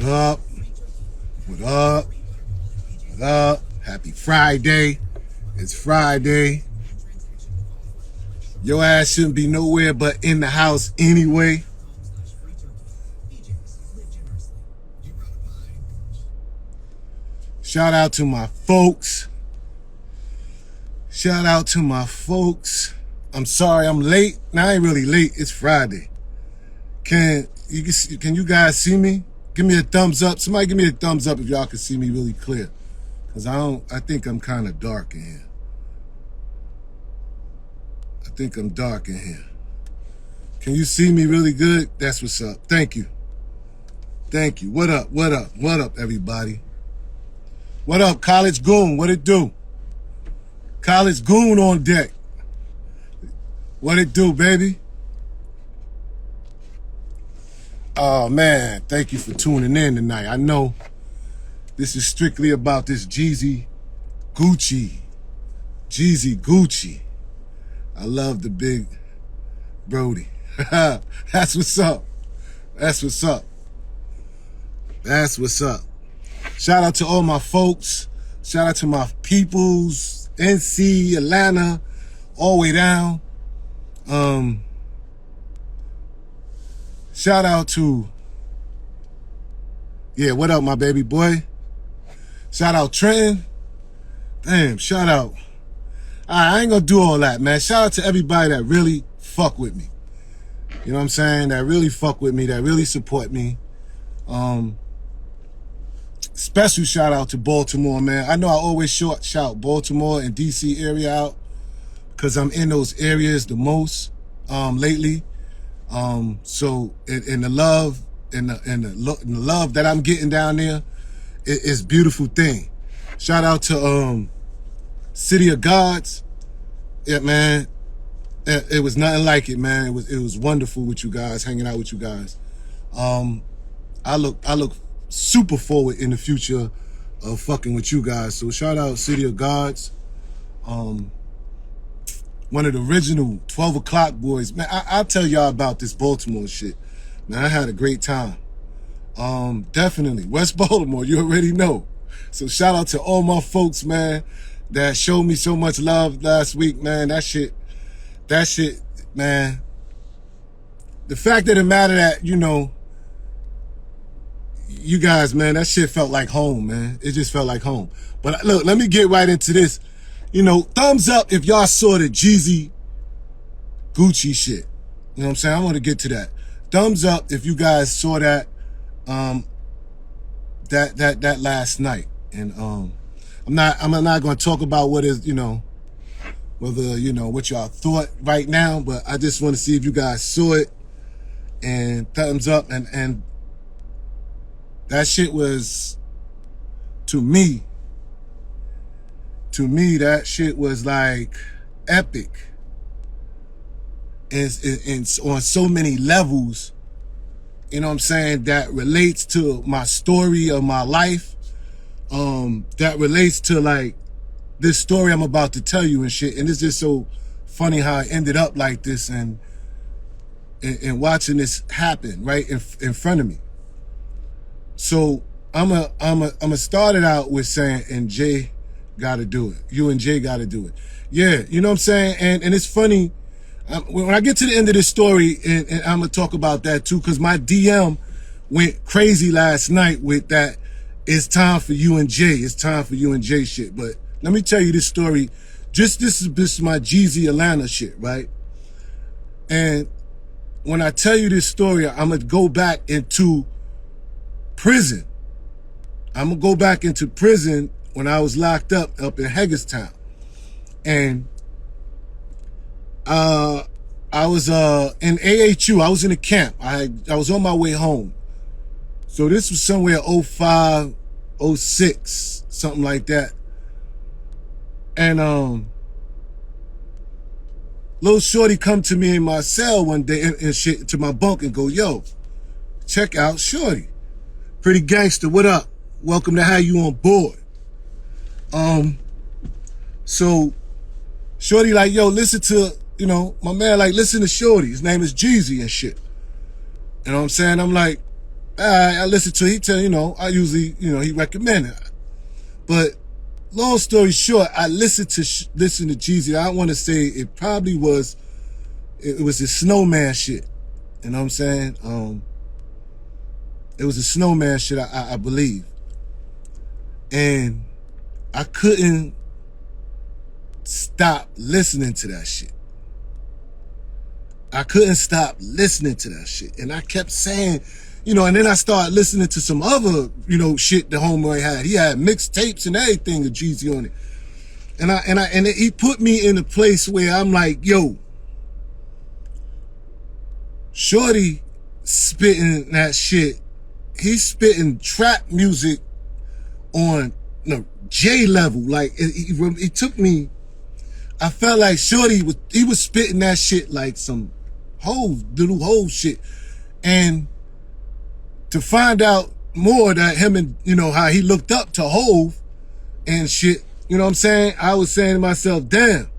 What up? What up? What up? Happy Friday. It's Friday. Your ass shouldn't be nowhere but in the house anyway. Shout out to my folks. Shout out to my folks. I'm sorry I'm late. Now I ain't really late. It's Friday. Can you guys see me? Give me a thumbs up. Somebody give me a thumbs up if y'all can see me really clear. Cause I think I'm kind of dark in here. I think I'm dark in here. Can you see me really good? That's what's up. Thank you. Thank you. What up? What up? What up, everybody? What up, College Goon? What it do? College Goon on deck. What it do, baby? Oh, man. Thank you for tuning in tonight. I know this is strictly about this Jeezy Gucci. Jeezy Gucci. I love the big Brody. That's what's up. That's what's up. That's what's up. Shout out to all my folks. Shout out to my peoples, NC, Atlanta, all the way down. Shout out to, yeah, what up, my baby boy? Shout out Trenton. Damn, shout out. I ain't gonna do all that, man. Shout out to everybody that really fuck with me. You know what I'm saying? That really fuck with me, that really support me. Special shout out to Baltimore, man. I know I always shout Baltimore and DC area out because I'm in those areas the most lately. So in the love and the love that I'm getting down there, it's a beautiful thing. Shout out to City of Gods. Yeah, man. It was nothing like it, man. It was wonderful with you guys, hanging out with you guys. I look super forward in the future of fucking with you guys. So shout out City of Gods. One of the original 12 o'clock boys. Man, I'll tell y'all about this Baltimore shit. Man, I had a great time. Definitely. West Baltimore, you already know. So shout out to all my folks, man, that showed me so much love last week, man. That shit, man. The fact of the matter that, you know, you guys, man, that shit felt like home, man. It just felt like home. But look, let me get right into this. You know, thumbs up if y'all saw the Jeezy Gucci shit. You know what I'm saying? I want to get to that. Thumbs up if you guys saw that that last night. And I'm not going to talk about what is, you know, whether, you know, what y'all thought right now, but I just want to see if you guys saw it. And thumbs up, and that shit was, to me, that shit was like epic. And on so many levels, you know what I'm saying, that relates to my story of my life. That relates to like this story I'm about to tell you and shit. And it's just so funny how I ended up like this and watching this happen right in front of me. So I'm gonna start it out with saying, and Jay gotta do it. You and Jay gotta do it. Yeah, you know what I'm saying? And it's funny, when I get to the end of this story, and I'm gonna talk about that too, because my DM went crazy last night with that, it's time for you and Jay. It's time for you and Jay shit. But let me tell you this story. This is my Jeezy Atlanta shit, right? And when I tell you this story, I'm gonna go back into prison. I'm gonna go back into prison when I was locked up in Hagerstown. And I was in AHU. I was in a camp. I was on my way home. So this was somewhere 05, 06, something like that. And little shorty come to me in my cell one day and shit, to my bunk, and go, yo, check out shorty. Pretty gangster, what up? Welcome to have you on board. So shorty like, yo, listen to, you know, my man like, listen to shorty. His name is Jeezy and shit. You know what I'm saying? I'm like, I listen to it. He tell, I usually, he recommended it. But long story short, I listened to Jeezy. I want to say it probably was, it was the Snowman shit. You know what I'm saying? It was the Snowman shit, I believe. And I couldn't stop listening to that shit. I couldn't stop listening to that shit. And I kept saying, and then I started listening to some other, shit the homeboy had. He had mixtapes and everything of Jeezy on it. And he put me in a place where I'm like, yo, Shorty spitting that shit. He's spitting trap music on J level. Like it took me, I felt like Shorty was spitting that shit like some little whole shit. And to find out more that him and, how he looked up to Hove and shit, you know what I'm saying? I was saying to myself, damn,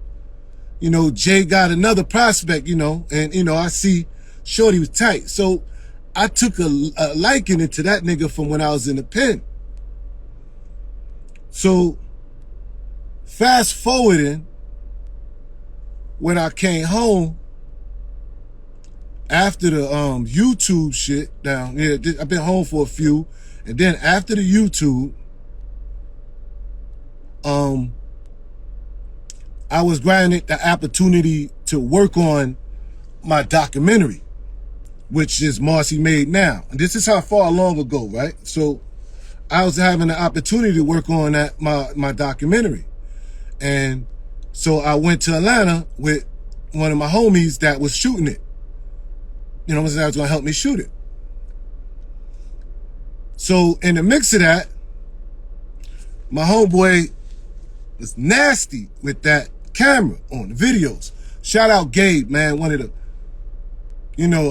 Jay got another prospect, and, I see Shorty was tight. So I took a liking to that nigga from when I was in the pen. So fast forwarding, when I came home after the YouTube shit down, I've been home for a few, and then after the YouTube, I was granted the opportunity to work on my documentary, which is Marcy Made Now. And this is how far long ago, right? So I was having the opportunity to work on my documentary. And so I went to Atlanta with one of my homies that was shooting it. That was going to help me shoot it. So in the mix of that, my homeboy was nasty with that camera on the videos. Shout out Gabe, man. One of the,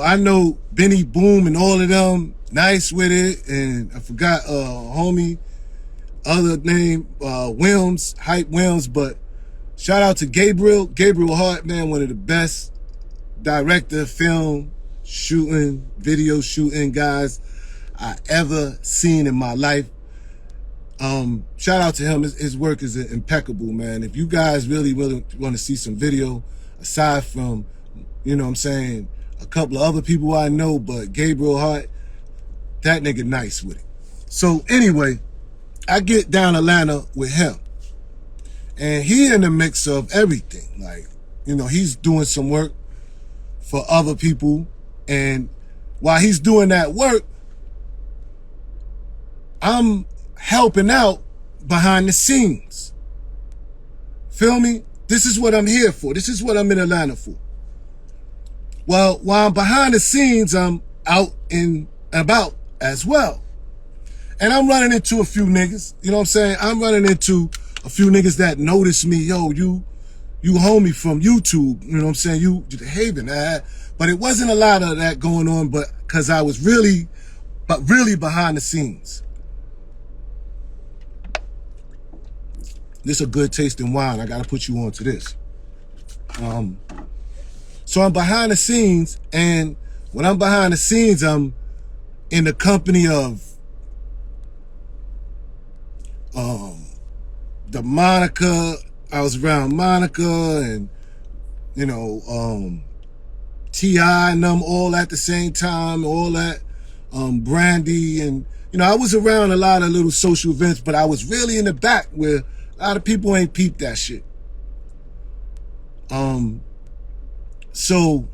I know Benny Boom and all of them, nice with it. And I forgot homie, other name, Wilms, Hype Wilms, but shout out to Gabriel Hart, man, one of the best director, film shooting, video shooting guys I ever seen in my life. Shout out to him. His work is impeccable, man. If you guys really want to see some video, aside from, a couple of other people I know, but Gabriel Hart, that nigga nice with it. So anyway, I get down Atlanta with him. And he in the mix of everything. Like, he's doing some work for other people. And while he's doing that work, I'm helping out behind the scenes. Feel me? This is what I'm here for. This is what I'm in Atlanta for. Well, while I'm behind the scenes, I'm out and about as well. And I'm running into a few niggas. You know what I'm saying? I'm running into a few niggas that notice me. Yo, you homie from YouTube. You know what I'm saying? You Haven. But it wasn't a lot of that going on, but because I was really behind the scenes. This is a good tasting wine. I got to put you on to this. So I'm behind the scenes, and when I'm behind the scenes, I'm in the company of the Monica. I was around Monica and T.I. and them all at the same time, all that Brandy, and I was around a lot of little social events, but I was really in the back where a lot of people ain't peeped that shit. So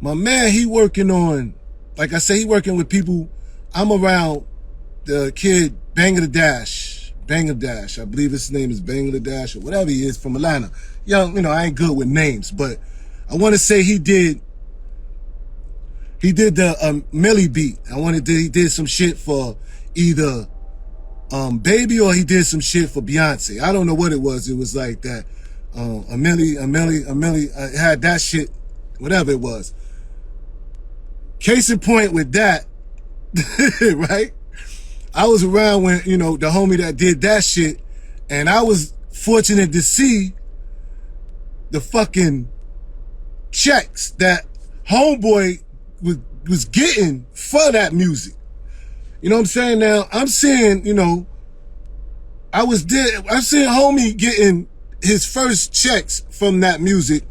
my man, he working on, like I say, he working with people. I'm around the kid Bangladesh. I believe his name is Bangladesh or whatever he is, from Atlanta. Young, I ain't good with names, but I want to say he did the Millie beat. He did some shit for either Baby, or he did some shit for Beyonce. I don't know what it was. It was like that. Millie had that shit, whatever it was. Case in point with that, right? I was around when, the homie that did that shit, and I was fortunate to see the fucking checks that homeboy was getting for that music. You know what I'm saying? Now, I'm seeing, you know, I'm seeing homie getting his first checks from that music,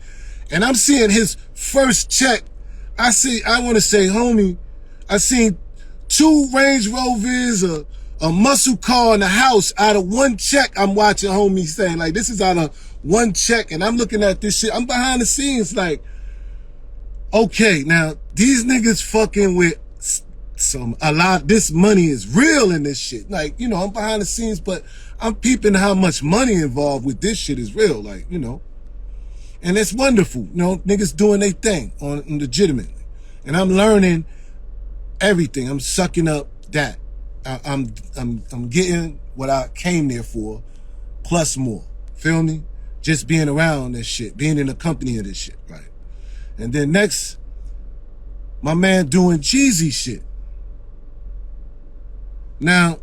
and I'm seeing his first check. I want to say, homie, I seen 2 Range Rovers, a muscle car in the house out of 1 check. I'm watching homie saying, like, this is out of 1 check, and I'm looking at this shit. I'm behind the scenes like, okay, now these niggas fucking with this money is real in this shit. Like, you know, I'm behind the scenes, but I'm peeping how much money involved with this shit is real. Like, you know, and it's wonderful. You know, niggas doing their thing on legitimately, and I'm learning everything. I'm sucking up that. I'm getting what I came there for, plus more. Feel me? Just being around this shit, being in the company of this shit, right? And then next, my man doing Jeezy shit. Now,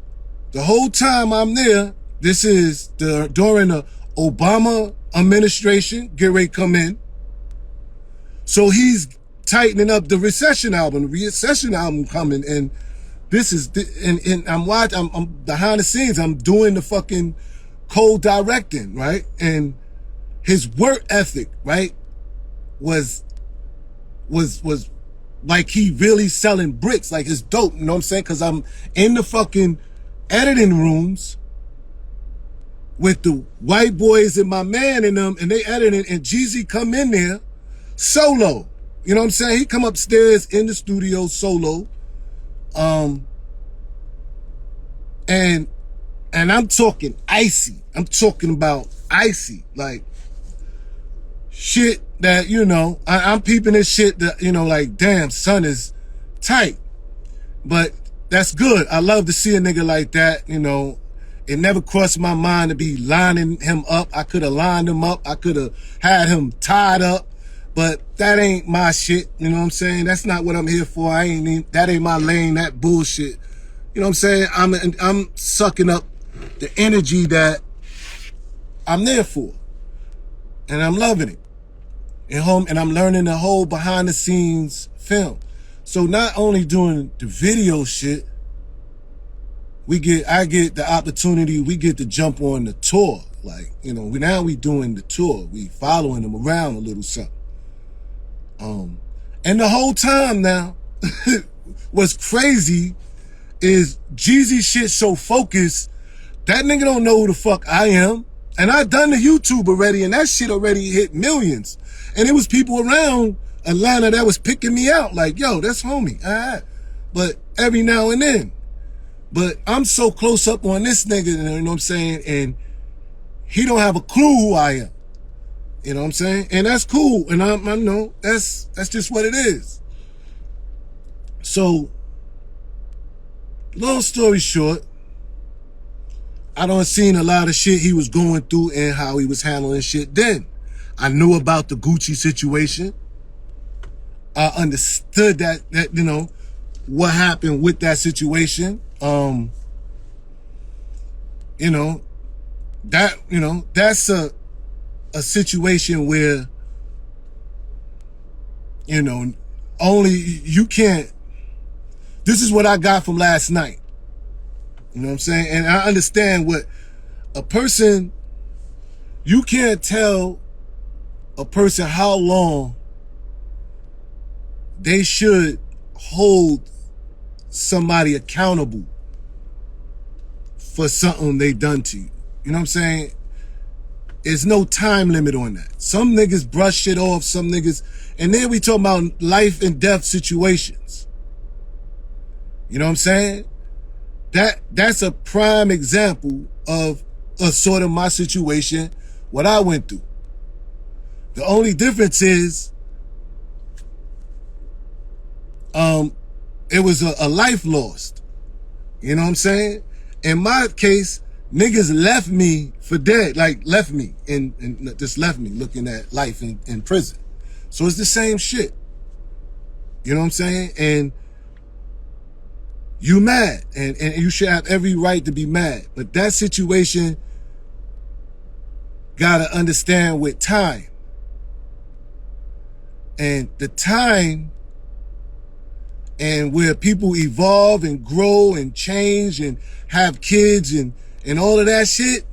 the whole time I'm there, this is during the Obama administration, get ready to come in. So he's tightening up the Recession album. The Recession album coming, and this is and I'm behind the scenes. I'm doing the fucking co-directing, right? And his work ethic, right, was like he really selling bricks, like it's dope, you know what I'm saying? Because I'm in the fucking editing rooms with the white boys and my man in them, and they editing, and Jeezy come in there solo. You know what I'm saying? He come upstairs in the studio solo. And I'm talking icy. I'm talking about icy, like shit that, you know, I'm peeping this shit that, you know, like, damn, son is tight. But that's good. I love to see a nigga like that, you know. It never crossed my mind to be lining him up. I could have lined him up. I could have had him tied up. But that ain't my shit, you know what I'm saying? That's not what I'm here for. That ain't my lane, that bullshit. You know what I'm saying? I'm sucking up the energy that I'm there for. And I'm loving it. And I'm learning the whole behind the scenes film. So not only doing the video shit, I get the opportunity, we get to jump on the tour. Like, you know, now we doing the tour. We following them around a little something. And the whole time now, what's crazy is Jeezy shit so focused, that nigga don't know who the fuck I am. And I done the YouTube already, and that shit already hit millions. And it was people around Atlanta that was picking me out, like, yo, that's homie. All right. But every now and then. But I'm so close up on this nigga, you know what I'm saying? And he don't have a clue who I am. You know what I'm saying? And that's cool. And I know that's just what it is. So, long story short, I done seen a lot of shit he was going through and how he was handling shit then. I knew about the Gucci situation. I understood that you know, what happened with that situation. You know, that's a situation where, you know, only you can't. This is what I got from last night. You know what I'm saying? And I understand what a person, you can't tell a person how long they should hold somebody accountable for something they done to you. You know what I'm saying? There's no time limit on that. Some niggas brush shit off, some niggas, and then we talk about life and death situations. You know what I'm saying? That's a prime example of a sort of my situation, what I went through. The only difference is, it was a life lost. You know what I'm saying? In my case, niggas left me for dead, like left me and just left me looking at life in prison. So it's the same shit. You know what I'm saying? And you mad, and you should have every right to be mad. But that situation gotta understand with time. And the time and where people evolve and grow and change and have kids and all of that shit,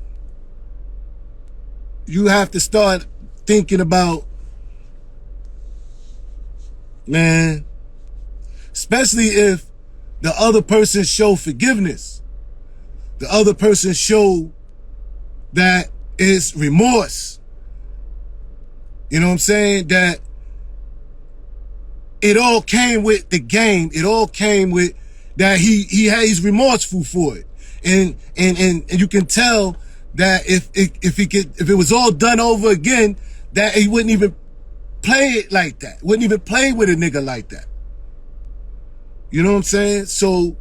you have to start thinking about, man, especially if the other person show forgiveness, the other person show that it's remorse. You know what I'm saying? That it all came with the game. It all came with that he's remorseful for it. And you can tell that if it was all done over again, that he wouldn't even play it like that. Wouldn't even play with a nigga like that. You know what I'm saying? So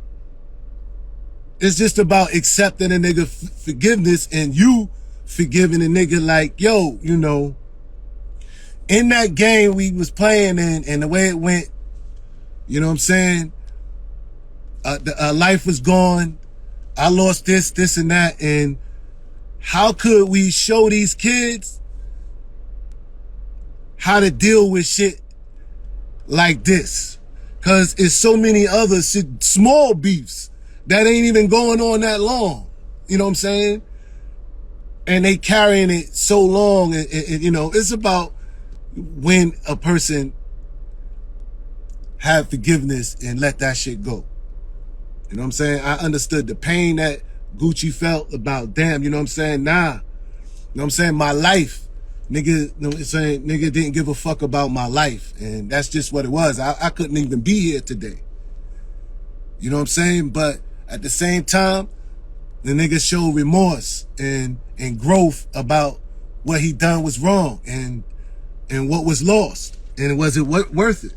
it's just about accepting a nigga forgiveness and you forgiving a nigga like, yo, you know, in that game we was playing and the way it went, you know what I'm saying? Life was gone. I lost this and that. And how could we show these kids how to deal with shit like this? Because it's so many other small beefs that ain't even going on that long. You know what I'm saying? And they carrying it so long. And you know, it's about when a person have forgiveness and let that shit go. You know what I'm saying? I understood the pain that Gucci felt about, damn, you know what I'm saying? Nah. You know what I'm saying? My life. Nigga, you know what I'm saying? Nigga didn't give a fuck about my life. And that's just what it was. I couldn't even be here today. You know what I'm saying? But at the same time, the nigga showed remorse and growth about what he done was wrong and what was lost. And was it worth it?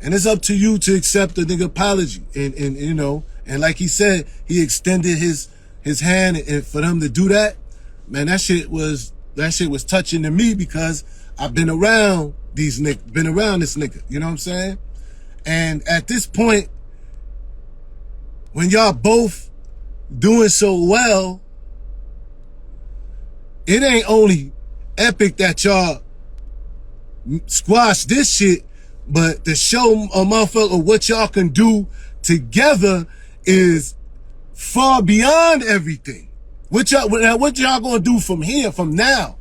And it's up to you to accept the nigga apology. And you know, and like he said, he extended his hand, and for them to do that, man, that shit was touching to me because I've been around this nigga, you know what I'm saying? And at this point, when y'all both doing so well, it ain't only epic that y'all squash this shit, but to show a motherfucker what y'all can do together is far beyond everything. What y'all gonna do from here, from now?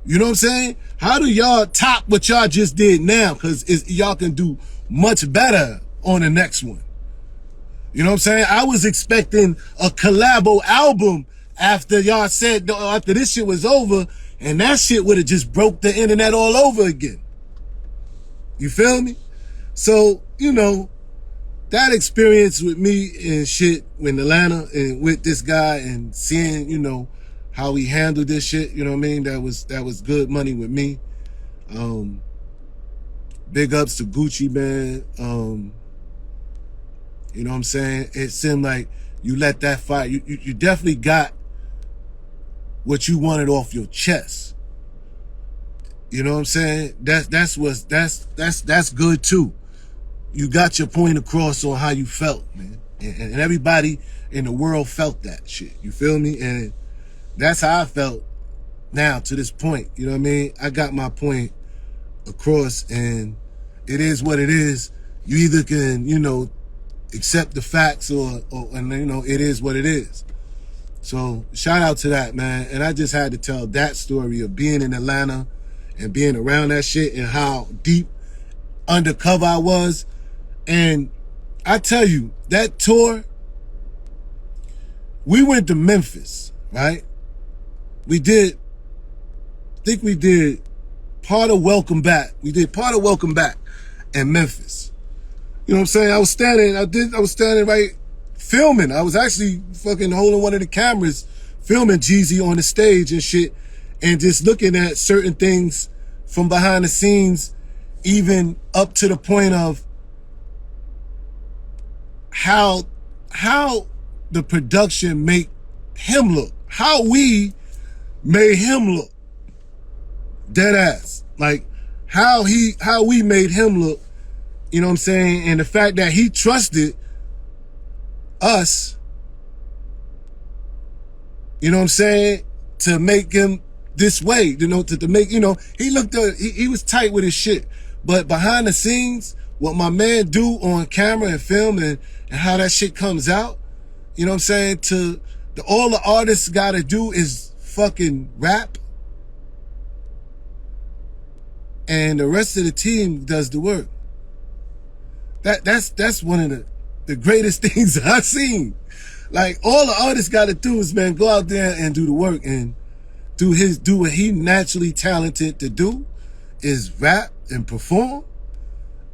You know what I'm saying? How do y'all top what y'all just did now? Because y'all can do much better on the next one. You know what I'm saying? I was expecting a collabo album after y'all said, after this shit was over, and that shit would have just broke the internet all over again. You feel me? So, you know, that experience with me and shit in Atlanta and with this guy and seeing, you know, how he handled this shit, you know what I mean? That was good money with me. Big ups to Gucci, man. You know what I'm saying? It seemed like you let that fire, you definitely got what you wanted off your chest. You know what I'm saying? That's good too. You got your point across on how you felt, man. And everybody in the world felt that shit. You feel me? And that's how I felt now to this point. You know what I mean? I got my point across, and it is what it is. You either can, you know, accept the facts and you know, it is what it is. So shout out to that, man. And I just had to tell that story of being in Atlanta and being around that shit and how deep undercover I was. And I tell you, that tour, we went to Memphis, right? I think we did part of Welcome Back. We did part of Welcome Back in Memphis. You know what I'm saying? I was standing right filming. I was actually fucking holding one of the cameras, filming Jeezy on the stage and shit, and just looking at certain things from behind the scenes, even up to the point of how the production make him look, how we made him look. Dead ass. Like how we made him look, you know what I'm saying? And the fact that he trusted us, you know what I'm saying, to make him this way, you know, to make, you know, he was tight with his shit. But behind the scenes, what my man do on camera and film and how that shit comes out, you know what I'm saying, all the artists gotta do is fucking rap, and the rest of the team does the work. That's one of the greatest things I've seen. Like, all the artists gotta do is, man, go out there and do the work and do what he naturally talented to do, is rap and perform.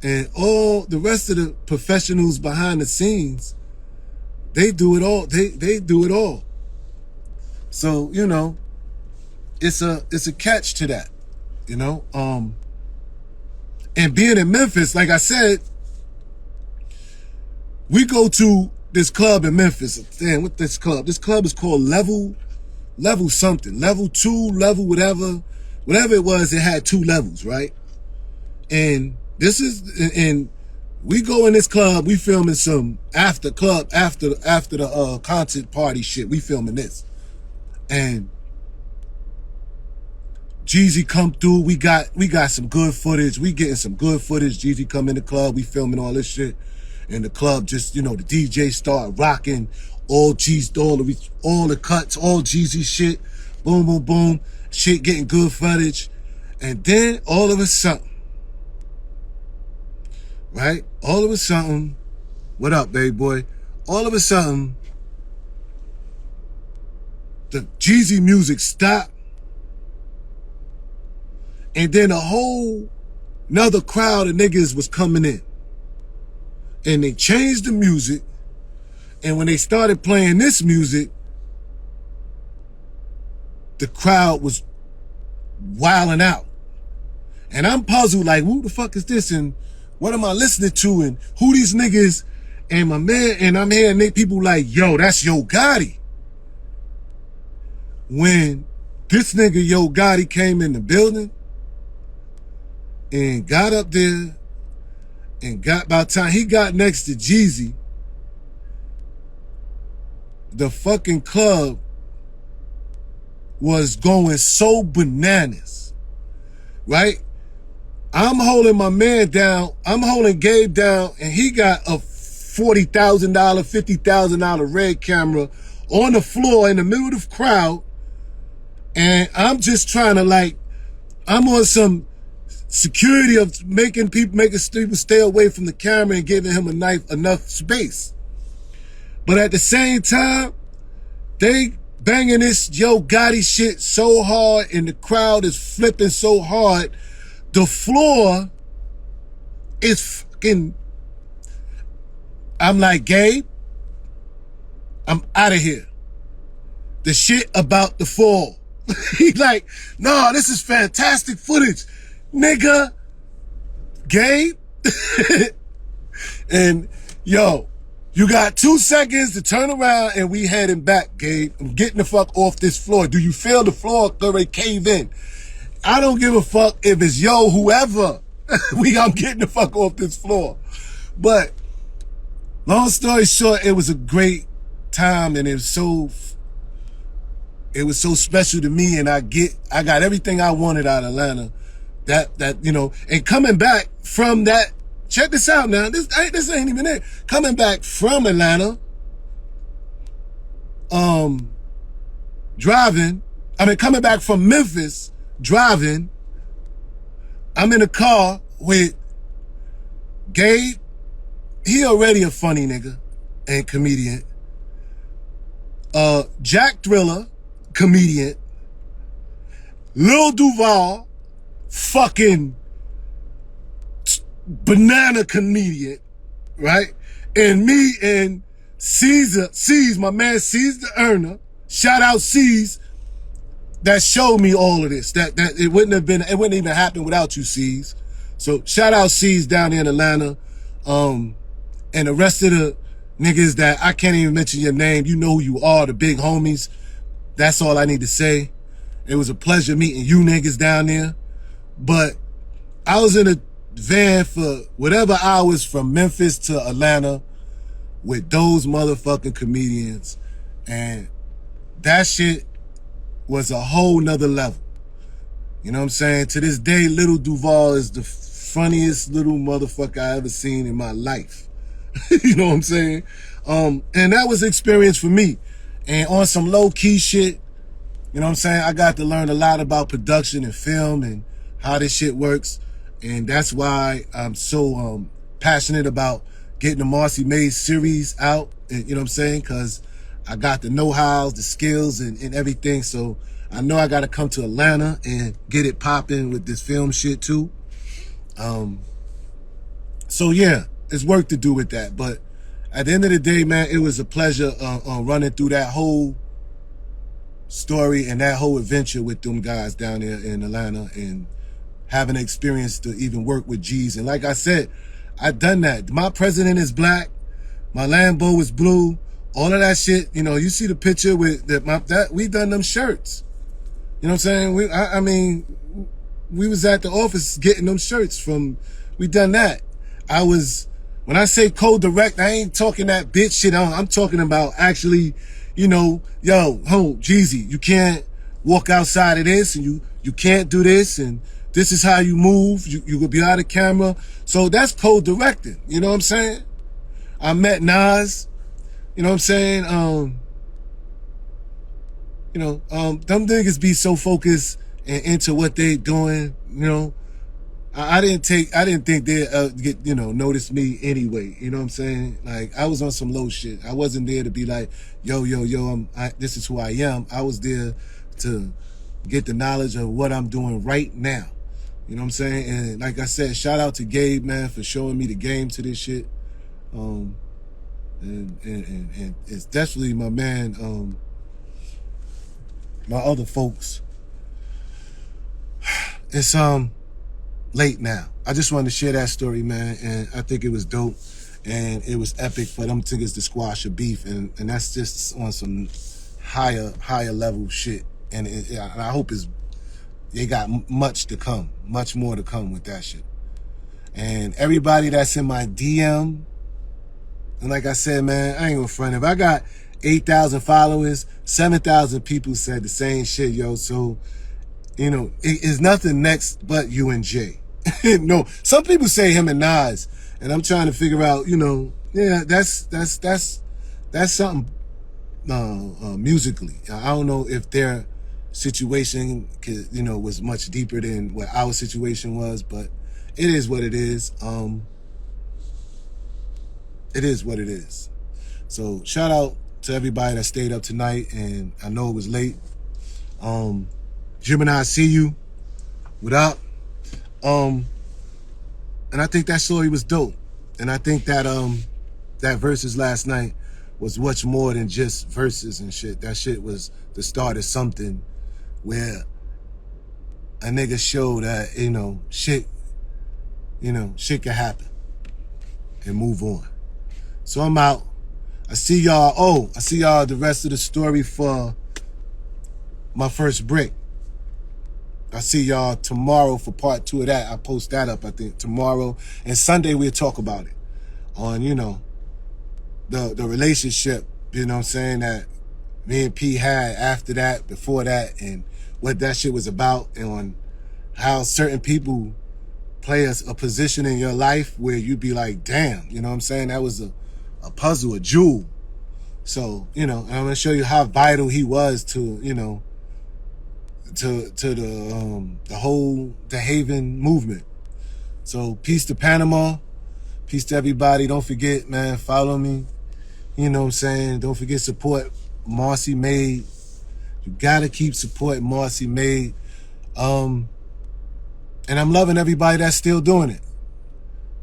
And all the rest of the professionals behind the scenes, they do it all. They do it all. So, you know, it's a catch to that, you know. And being in Memphis, like I said, we go to this club in Memphis. Damn, what this club? This club is called Level something. Level 2, level whatever it was. It had 2 levels, right? And we go in this club. We filming some after the concert party shit. We filming this, and Jeezy come through. We got some good footage. We getting some good footage. Jeezy come in the club. We filming all this shit. And the club just, you know, the DJ start rocking all the cuts, all Jeezy shit. Boom, boom, boom. Shit getting good footage. And then all of a sudden, right? All of a sudden, what up, baby boy? All of a sudden, the Jeezy music stopped. And then a whole another crowd of niggas was coming in. And they changed the music. And when they started playing this music, the crowd was wilding out. And I'm puzzled, like, who the fuck is this? And what am I listening to? And who these niggas? And my man, and I'm hearing people like, yo, that's Yo Gotti. When this nigga Yo Gotti came in the building and got up there and by the time he got next to Jeezy, the fucking club was going so bananas, right? I'm holding my man down. I'm holding Gabe down, and he got a $40,000, $50,000 red camera on the floor in the middle of the crowd. And I'm just trying to, like, I'm on some security of making people stay away from the camera and giving him enough space. But at the same time, they banging this Yo Gotti shit so hard, and the crowd is flipping so hard. The floor is fucking, I'm like, Gabe, I'm out of here. The shit about to fall. He's like, no, this is fantastic footage, nigga. Gabe. And yo, you got 2 seconds to turn around and we heading back, Gabe. I'm getting the fuck off this floor. Do you feel the floor already cave in? I don't give a fuck if it's yo, whoever. I'm getting the fuck off this floor. But long story short, it was a great time, and it was so special to me, and I got everything I wanted out of Atlanta. That you know, and coming back from that, check this out now. This ain't even it. Coming back from Atlanta, coming back from Memphis, driving, I'm in a car with Gabe. He already a funny nigga and comedian. Jack Thriller, comedian. Lil Duval, fucking banana comedian, right? And me and C's, my man C's the Earner. Shout out C's. That showed me all of this. That it wouldn't even happen without you, C's. So shout out C's down there in Atlanta. And the rest of the niggas that I can't even mention your name. You know who you are, the big homies. That's all I need to say. It was a pleasure meeting you niggas down there. But I was in a van for whatever hours from Memphis to Atlanta with those motherfucking comedians. And that shit was a whole nother level. You know what I'm saying? To this day, Little Duval is the funniest little motherfucker I ever seen in my life. You know what I'm saying? And that was an experience for me. And on some low-key shit, you know what I'm saying, I got to learn a lot about production and film and how this shit works. And that's why I'm so passionate about getting the Marcy Mays series out. And, you know what I'm saying? Because I got the know-hows, the skills, and everything. So I know I got to come to Atlanta and get it popping with this film shit too. So yeah, it's work to do with that. But at the end of the day, man, it was a pleasure running through that whole story and that whole adventure with them guys down there in Atlanta and having an experience to even work with G's. And like I said, I've done that. My president is black. My Lambo is blue. All of that shit, you know, you see the picture with that we done them shirts. You know what I'm saying? I mean, we was at the office getting them shirts from, we done that. When I say co-direct, I ain't talking that bitch shit. I'm talking about actually, you know, yo, Jeezy, you can't walk outside of this, and you can't do this, and this is how you move. You will be out of camera. So that's co-directing. You know what I'm saying? I met Nas. You know what I'm saying? Them niggas be so focused and into what they doing, you know. I didn't think they'd get, you know, notice me anyway. You know what I'm saying? Like, I was on some low shit. I wasn't there to be like, yo, this is who I am. I was there to get the knowledge of what I'm doing right now. You know what I'm saying? And like I said, shout out to Gabe, man, for showing me the game to this shit. And it's definitely my man, my other folks. It's late now. I just wanted to share that story, man, and I think it was dope, and it was epic for them niggas to squash a beef, and that's just on some higher level shit, and I hope they got much to come, much more to come with that shit. And everybody that's in my DM, and like I said, man, I ain't gonna front. If I got 8,000 followers, 7,000 people said the same shit, yo. So, you know, it's nothing next but you and Jay. No, some people say him and Nas, and I'm trying to figure out, you know, yeah, that's something musically. I don't know if their situation, you know, was much deeper than what our situation was, but it is what it is. It is what it is. So shout out to everybody that stayed up tonight, and I know it was late. Gemini, I see you. What up? And I think that story was dope. And I think that that verses last night was much more than just verses and shit. That shit was the start of something where a nigga showed that, you know, shit can happen and move on. So I'm out. I see y'all. I see y'all the rest of the story for my first brick. I see y'all tomorrow for part 2 of that. I'll post that up, I think, tomorrow. And Sunday, we'll talk about it on, you know, the relationship, you know what I'm saying, that me and P had after that, before that, and what that shit was about, and on how certain people play a position in your life where you'd be like, damn, you know what I'm saying? That was a puzzle, a jewel. So, you know, I'm going to show you how vital he was to, you know, to the whole the Haven movement. So peace to Panama, peace to everybody. Don't forget, man, follow me. You know what I'm saying? Don't forget, support Marcy Made. You gotta keep supporting Marcy Made. And I'm loving everybody that's still doing it.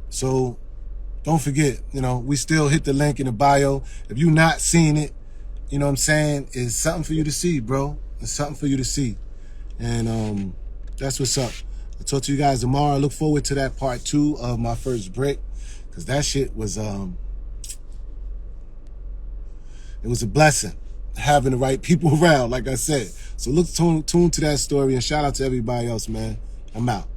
So don't forget, you know, we still hit the link in the bio. If you not seeing it, you know what I'm saying, it's something for you to see, bro. It's something for you to see. And that's what's up. I'll talk to you guys tomorrow. I look forward to that part 2 of my first brick, because that shit was it was a blessing having the right people around, like I said. So look tuned to that story, and shout out to everybody else, man. I'm out.